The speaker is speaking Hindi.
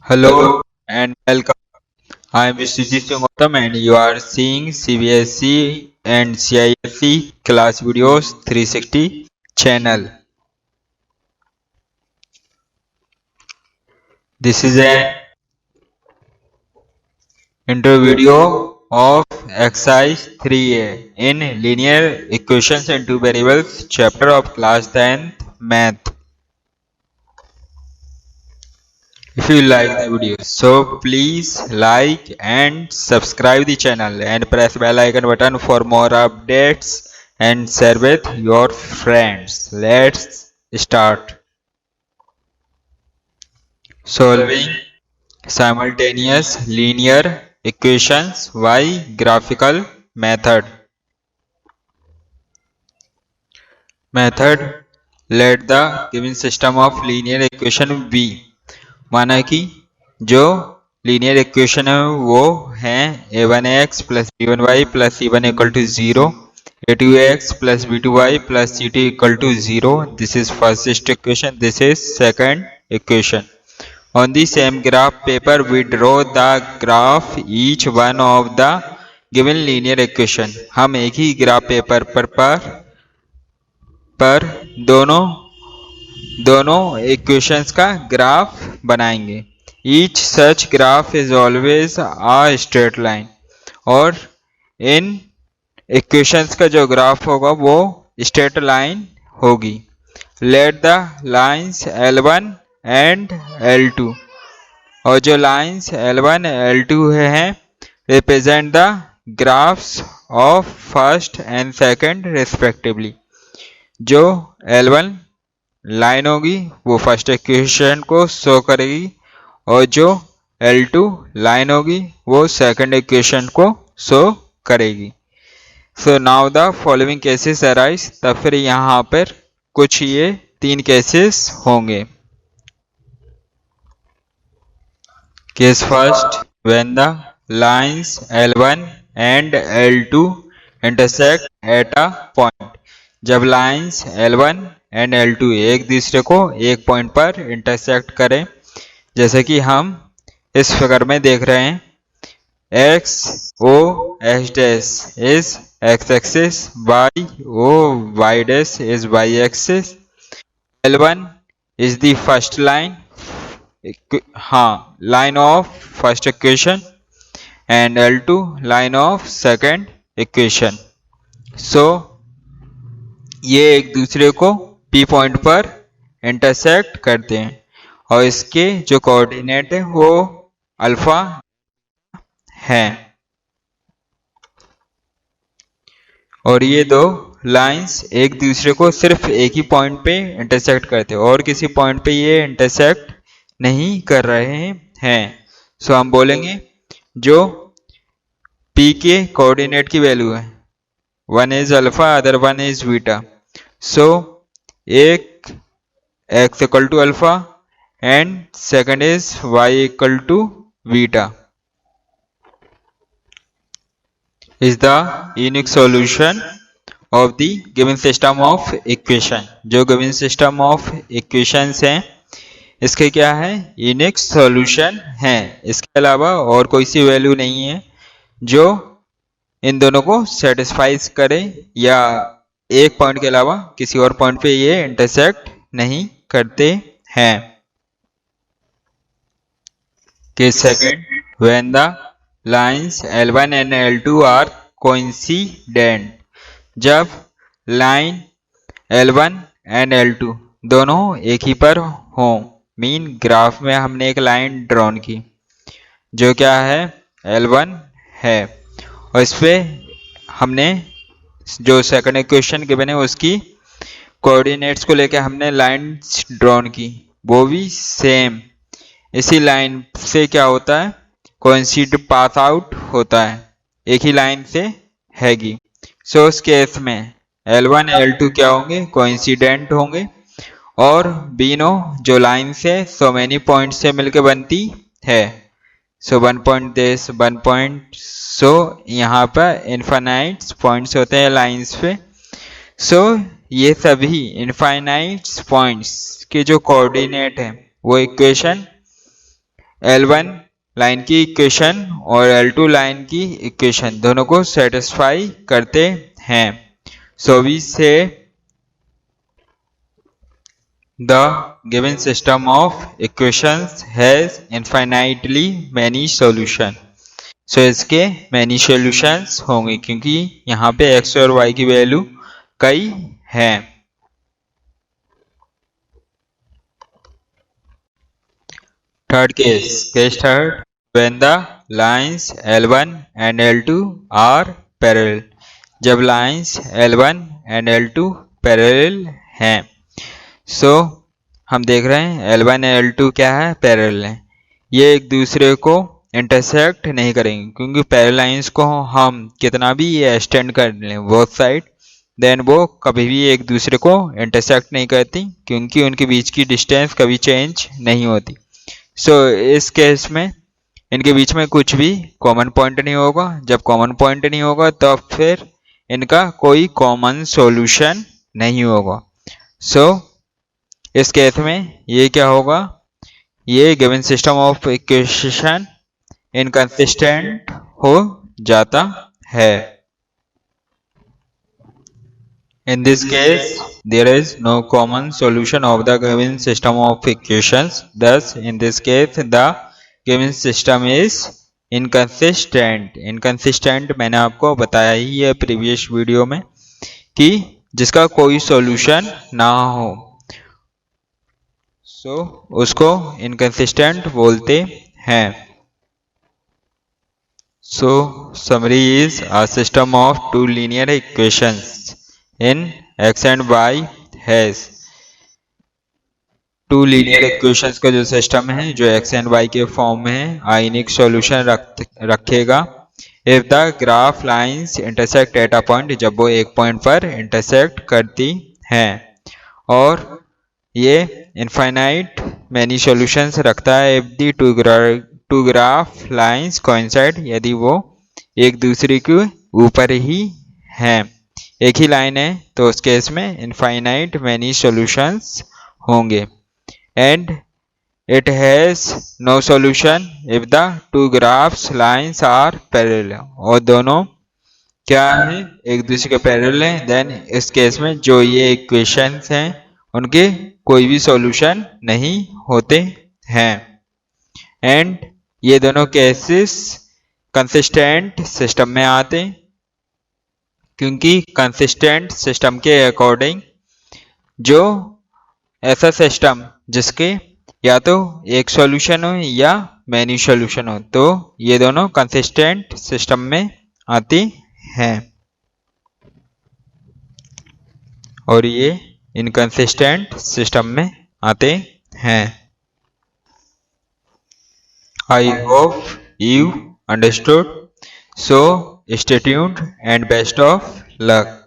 Hello and welcome. I am Vishwajit Singh Gautam and you are seeing CBSE and CISE class videos 360 channel. This is an intro video of exercise 3A in linear equations and two variables chapter of class 10th math. If you like the video, so please like and subscribe the channel and press bell icon button for more updates and share with your friends. Let's start. Solving simultaneous linear equations by graphical method. Let the given system of linear equation be. माना कि जो लीनियर इक्वेशन है वो है a1x plus b1y plus c1 equal to 0, a2x plus b2y plus c2 equal to 0. This is first equation. This is second equation. On the same graph paper we draw the graph each one of the given linear equation. हम एक ही ग्राफ पेपर पर दोनों इक्वेशंस का ग्राफ बनाएंगे. Each such graph is always a straight line. और इन इक्वेशंस का जो ग्राफ होगा वो स्ट्रेट लाइन होगी. Let the lines L1 and L2 और जो लाइंस L1 L2 हैं represent the graphs of first and second respectively. जो L1 लाइन होगी वो फर्स्ट इक्वेशन को शो करेगी और जो L2 लाइन होगी वो सेकंड इक्वेशन को शो करेगी. So now the following cases arise. तब फिर यहाँ पर कुछ ये तीन केसेस होंगे. Case first, when the lines L1 and L2 intersect at a point. जब लाइंस L1 एंड L2 एक दूसरे को एक पॉइंट पर इंटरसेक्ट करें. जैसे कि हम इस फिगर में देख रहे हैं. x o x dash is x axis, y o y dash is y axis. L1 is the first line, line of first equation and L2 line of second equation. So ये एक दूसरे को P पॉइंट पर इंटरसेक्ट करते हैं और इसके जो कोऑर्डिनेट है वो अल्फा है. और ये दो लाइंस एक दूसरे को सिर्फ एक ही पॉइंट पे इंटरसेक्ट करते हैं और किसी पॉइंट पे ये इंटरसेक्ट नहीं कर रहे हैं. सो हम बोलेंगे जो P के कोऑर्डिनेट की वैल्यू है, one is alpha other one is beta. So एक x equal to alpha and second is y equal to beta is the unique solution of the given system of equation. जो given system of equations हैं इसके क्या है, यूनिक सॉल्यूशन है. इसके अलावा और कोई सी वैल्यू नहीं है जो इन दोनों को सेटिस्फाइज करे या एक पॉइंट के अलावा किसी और पॉइंट पे ये इंटरसेक्ट नहीं करते हैं. Case second, when the lines L1 and L2 are coincident. जब लाइन L1 एंड L2 दोनों एक ही पर हों. मीन ग्राफ में हमने एक लाइन ड्रॉन की जो क्या है, L1 है और इस पे हमने जो सेकंड इक्वेशन गिवन है उसकी कोऑर्डिनेट्स को लेके हमने लाइन ड्रॉन की, वो भी सेम. इसी लाइन से क्या होता है, कोइंसिड पास आउट होता है, एक ही लाइन से हैगी. सो उस केस में L1 L2 क्या होंगे, कोइंसिडेंट होंगे और बीनो जो लाइन से सो मेनी पॉइंट से मिलके बनती है. So one point this one point. So यहाँ पर इनफाइनाइट पॉइंट्स होते हैं लाइंस पे. सो ये सभी इनफाइनाइट पॉइंट्स के जो कोऑर्डिनेट है वो इक्वेशन L1 लाइन की इक्वेशन और L2 लाइन की इक्वेशन दोनों को सेटिस्फाई करते हैं। So we say the given system of equations has infinitely many solutions. So इसके many solutions होंगे क्योंकि यहाँ पे x और y की वैल्यू कई हैं। Third case third, when the lines L1 and L2 are parallel. जब lines L1 and L2 parallel हैं। So हम देख रहे हैं L1 और L2 क्या है, पैरेलल है। ये एक दूसरे को इंटरसेक्ट नहीं करेंगे क्योंकि पैरेलल लाइंस को हम कितना भी ये एक्सटेंड कर लें बोथ साइड, देन वो कभी भी एक दूसरे को इंटरसेक्ट नहीं करती क्योंकि उनके बीच की डिस्टेंस कभी चेंज नहीं होती। सो इस केस में इनके बीच में कुछ भी कॉमन पॉइंट नहीं होगा। जब कॉमन पॉइंट नहीं होगा तो फिर इनका कोई कॉमन सॉल्यूशन नहीं होगा। सो इस केस में ये क्या होगा, ये given system of equation inconsistent हो जाता है। In this case, there is no common solution of the given system of equations. Thus, in this case, the given system is inconsistent. Inconsistent मैंने आपको बताया ही है प्रीवियस वीडियो में कि जिसका कोई सॉल्यूशन ना हो, उसको inconsistent बोलते हैं। So, summary is a system of two linear equations in x and y has two linear equations का जो सिस्टम है जो x एंड y के फॉर्म में है आइनिक सॉल्यूशन रखेगा if the graph lines intersect at a point, जब वो एक पॉइंट पर इंटरसेक्ट करती हैं, और ये इनफाइनाइट मैनी सॉल्यूशंस रखता है if the to graph lines coincide, यदि वो एक दूसरे के ऊपर ही हैं, एक ही लाइन है तो उस केस में इनफाइनाइट मैनी सॉल्यूशंस होंगे। And it has no solution if the two graphs lines are parallel, और दोनों क्या है, एक दूसरे के पैरेलल हैं, देन इस केस में जो ये इक्वेशंस हैं उनके कोई भी सॉल्यूशन नहीं होते हैं। एंड ये दोनों केसेस कंसिस्टेंट सिस्टम में आते क्योंकि कंसिस्टेंट सिस्टम के अकॉर्डिंग जो ऐसा सिस्टम जिसके या तो एक सॉल्यूशन हो या मैनी सॉल्यूशन हो, तो ये दोनों कंसिस्टेंट सिस्टम में आती हैं और ये इनकंसिस्टेंट सिस्टम में आते हैं। I hope you understood, so stay tuned and best of luck.